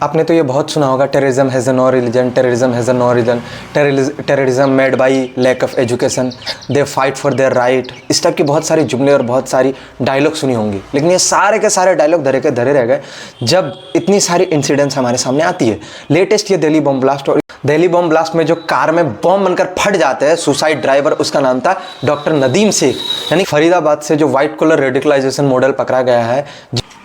आपने तो ये बहुत सुना होगा, terrorism has no religion, terrorism has no religion, terrorism made by lack of education, they fight for their right. इस टाइप की बहुत सारी जुमले और बहुत सारी डायलॉग सुनी होंगी, लेकिन ये सारे के सारे डायलॉग धरे के धरे रह गए जब इतनी सारी इंसिडेंट्स हमारे सामने आती है। लेटेस्ट ये दिल्ली बम ब्लास्ट, और दिल्ली बम ब्लास्ट में जो कार में बम बनकर फट जाते हैं, सुसाइड ड्राइवर उसका नाम था डॉक्टर नदीम शेख, यानी फरीदाबाद से जो व्हाइट कॉलर रेडिकलाइजेशन मॉडल पकड़ा गया है,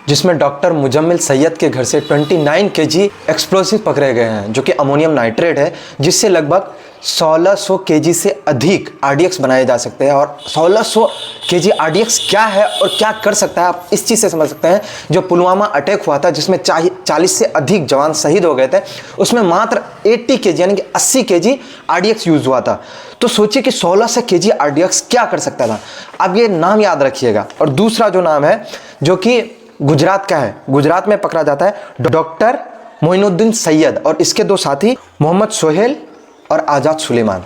जिसमें डॉक्टर मुजम्मिल सैयद के घर से 29 केजी एक्सप्लोसिव पकड़े गए हैं, जो कि अमोनियम नाइट्रेट है, जिससे लगभग 1600 केजी से अधिक आरडीएक्स बनाए जा सकते हैं। और 1600 केजी आरडीएक्स क्या है और क्या कर सकता है, आप इस चीज़ से समझ सकते हैं। जो पुलवामा अटैक हुआ था, जिसमें 40 से अधिक जवान शहीद हो गए थे, उसमें मात्र 80 केजी यानी कि 80 केजी आरडीएक्स यूज हुआ था। तो सोचिए कि 1600 केजी आरडीएक्स क्या कर सकता था। अब ये नाम याद रखिएगा। और दूसरा जो नाम है, जो कि गुजरात का है, गुजरात में पकड़ा जाता है डॉक्टर मोइनुद्दीन सैयद और इसके दो साथी मोहम्मद सोहेल और आज़ाद सुलेमान।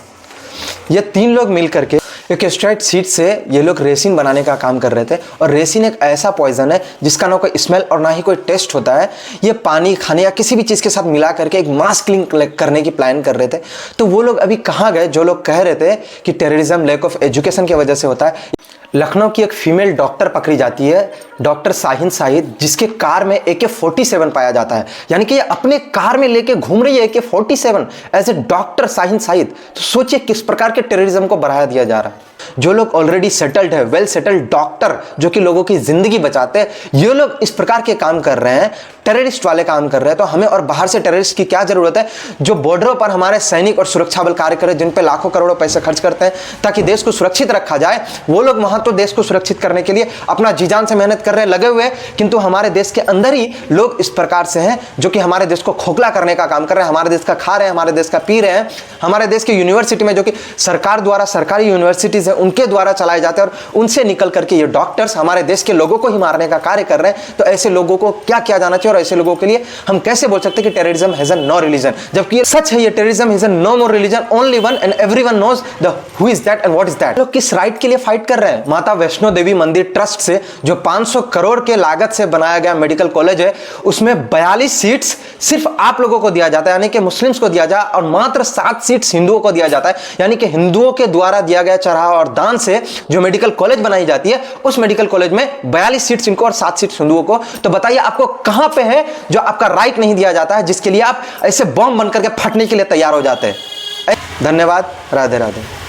ये 3 लोग मिलकर के एक स्ट्रेट सीड से ये लोग रेसिन बनाने का काम कर रहे थे। और रेसिन एक ऐसा पॉइजन है जिसका ना कोई स्मेल और ना ही कोई टेस्ट होता है। ये पानी, खाने या किसी भी चीज़ के साथ मिला करके एक मास किलिंग करने की प्लान कर रहे थे। तो वो लोग अभी कहाँ गए जो लोग कह रहे थे कि टेररिज्म लैक ऑफ एजुकेशन की वजह से होता है। लखनऊ की एक फीमेल डॉक्टर पकड़ी जाती है, डॉक्टर शाहीन शाहिद, जिसके कार में AK-47 पाया जाता है, यानी कि ये अपने कार में लेके घूम रही है AK-47 as a doctor Shaheen Shahid. तो सोचिए किस प्रकार के टेररिज्म को बढ़ाया दिया जा रहा है। जो लोग ऑलरेडी सेटल्ड है, वेल सेटल्ड डॉक्टर जो कि लोगों की जिंदगी बचाते हैं, ये लोग इस प्रकार के काम कर रहे हैं, टेररिस्ट वाले काम कर रहे हैं। तो हमें और बाहर से टेररिस्ट की क्या जरूरत है, जो बॉर्डरों पर हमारे सैनिक और सुरक्षा बल कार्य करें, जिन पे लाखों करोड़ों पैसे खर्च करते हैं ताकि देश को सुरक्षित रखा जाए। वो लोग वहां तो देश को सुरक्षित करने के लिए अपना जी जान से मेहनत कर रहे हैं, लगे हुए हैं, किंतु हमारे देश के अंदर ही लोग इस प्रकार से हैं जो कि हमारे देश को खोखला करने का काम कर रहे हैं, हमारे देश का खा रहे हैं, हमारे देश का पी रहे हैं। हमारे देश की यूनिवर्सिटी में, जो कि सरकार द्वारा, सरकारी यूनिवर्सिटीज है, उनके द्वारा चलाए जाते हैं, और उनसे निकल करके ये डॉक्टर्स हमारे देश के लोगों को ही मारने का कार्य कर रहे हैं। तो ऐसे लोगों को क्या किया जाना चाहिए, और ऐसे लोगों के लिए हम कैसे बोल सकते हैं कि टेररिज्म हैज नो रिलीजन, जबकि ये सच है। ये terrorism has no more religion, only one, and everyone knows the who is that and what is that. लोग किस राइट के लिए फाइट कर रहे हैं? माता वैष्णो देवी मंदिर ट्रस्ट से जो 500 करोड़ के लागत से बनाया गया मेडिकल कॉलेज है, उसमें 42 सीट्स सिर्फ आप लोगों को दिया जाता है, यानी कि मुस्लिम्स को दिया जाए, और मात्र 7 सीट्स हिंदुओं को दिया जाता है, यानी कि हिंदुओं के द्वारा दिया गया चढ़ावा और दान से जो मेडिकल कॉलेज बनाई जाती है, उस मेडिकल कॉलेज में 42 सीट्स इनको और 7 सीट्स हिंदुओं को। तो बताइए आपको कहां पे है जो आपका राइट नहीं दिया जाता है, जिसके लिए आप ऐसे बॉम्ब बनकर के फटने के लिए तैयार हो जाते हैं। धन्यवाद। राधे राधे।